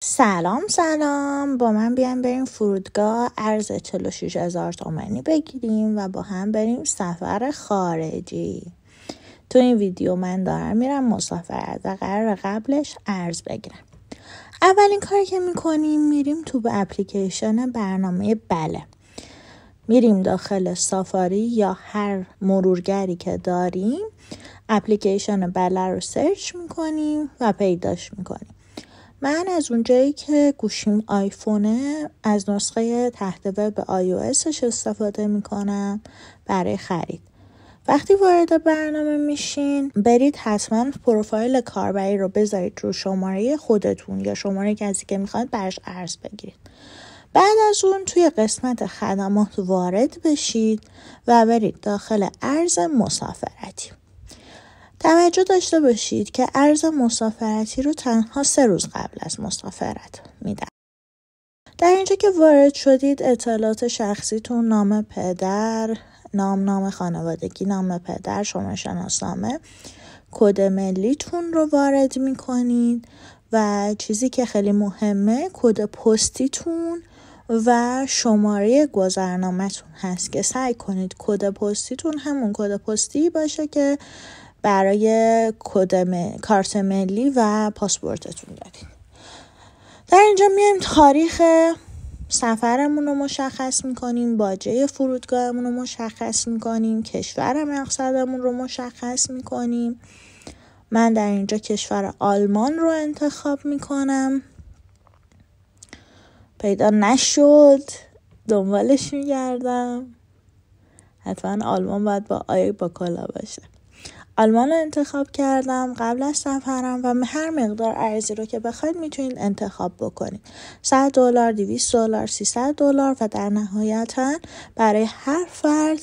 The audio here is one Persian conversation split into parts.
سلام با من بیایم بریم فرودگاه ارز 46,000 تومانی بگیریم و با هم بریم سفر خارجی. تو این ویدیو من دارم میرم مسافرت و قرار قبلش ارز بگیرم. اولین کاری که میکنیم میریم تو به اپلیکیشن برنامه بله. میریم داخل سافاری یا هر مرورگری که داریم، اپلیکیشن بله رو سرچ میکنیم و پیداش میکنیم. من از اونجایی که گوشیم آیفونه از نسخه تحت وب iOSش استفاده میکنم برای خرید. وقتی وارد برنامه میشین برید حتما پروفایل کاربری رو بذارید رو شماره خودتون یا شماره کسی که میخواد برش ارز بگیرید. بعد از اون توی قسمت خدمات وارد بشید و برید داخل ارز مسافرتی. توجه داشته باشید که ارز مسافرتی رو تنها 3 روز قبل از مسافرت میدن. در اینجا که وارد شدید اطلاعات شخصیتون، نام پدر، نام خانوادگی، نام پدر، شماره شناسنامه، کد ملیتون رو وارد میکنید و چیزی که خیلی مهمه کد پستیتون و شماره گذرنامه‌تون هست که سعی کنید کد پستیتون همون کد پستی باشه که برای کارت ملی و پاسپورتتون دارید. در اینجا میایم تاریخ سفرمون رو مشخص میکنیم، باجه فرودگاهمون رو مشخص میکنیم، کشور مقصدمون رو مشخص میکنیم. من در اینجا کشور آلمان رو انتخاب میکنم. پیدا نشد، دنبالش میگردم. حتما آلمان باید با آی با کلا باشه. آلمان رو انتخاب کردم قبل از سفرم و هر مقدار ارزی رو که بخواید میتونید انتخاب بکنید. $100، $200، $300 و در نهایتا برای هر فرد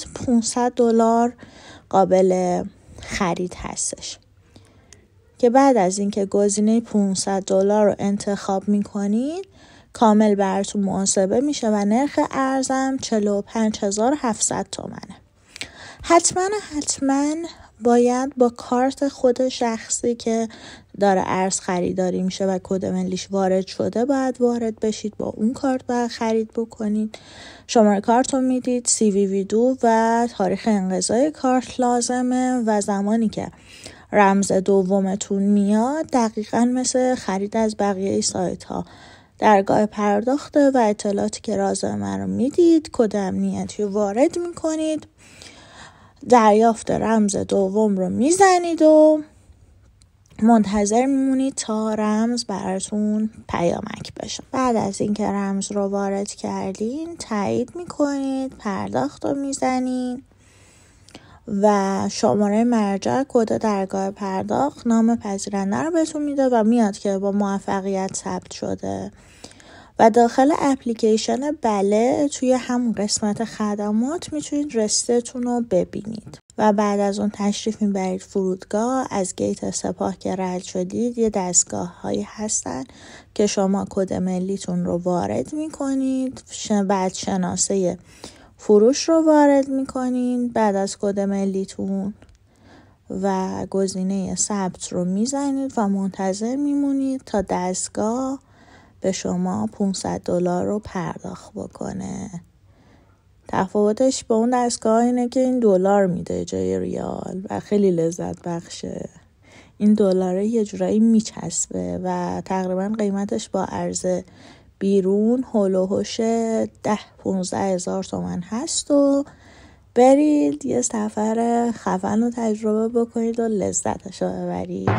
$500 قابل خرید هستش. که بعد از اینکه گزینه $500 رو انتخاب میکنید کامل براتون محاسبه میشه و نرخ ارزم 45,700 تومنه. حتما باید با کارت خود شخصی که داره ارز خریداری میشه و کد ملیش وارد شده باید وارد بشید، با اون کارت باید خرید بکنید. شماره کارت رو میدید، CVV2 و تاریخ انقضای کارت لازمه و زمانی که رمز دومتون میاد دقیقاً مثل خرید از بقیه سایت ها درگاه پرداخته و اطلاعاتی که لازمه رو میدید، کد امنیتی رو وارد میکنید، دریافت رمز دوم رو میزنید و منتظر میمونید تا رمز براتون پیامک بشه. بعد از اینکه رمز رو وارد کردین تایید میکنید، پرداخت رو میزنید و شماره مرجع کد درگاه پرداخت، نام پذیرنده رو بهتون میده و میاد که با موفقیت ثبت شده و داخل اپلیکیشن بله توی همون قسمت خدمات میتونید رستتون رو ببینید و بعد از اون تشریف میبرید فرودگاه. از گیت سپاه که رد شدید یه دستگاه هایی هستن که شما کد ملیتون رو وارد میکنید، بعد شناسه فروش رو وارد میکنید بعد از کد ملیتون و گزینه ثبت رو میزنید و منتظر میمونید تا دستگاه به شما $500 رو پرداخت بکنه. تفاوتش با اون دستگاه اینه که این دلار میده جای ریال و خیلی لذت بخشه. این دلاره یه جورایی میچسبه و تقریبا قیمتش با ارز بیرون هولوهوش 10-15 هزار تومن هست و برید یه سفر خفن رو تجربه بکنید و لذتش رو ببرید.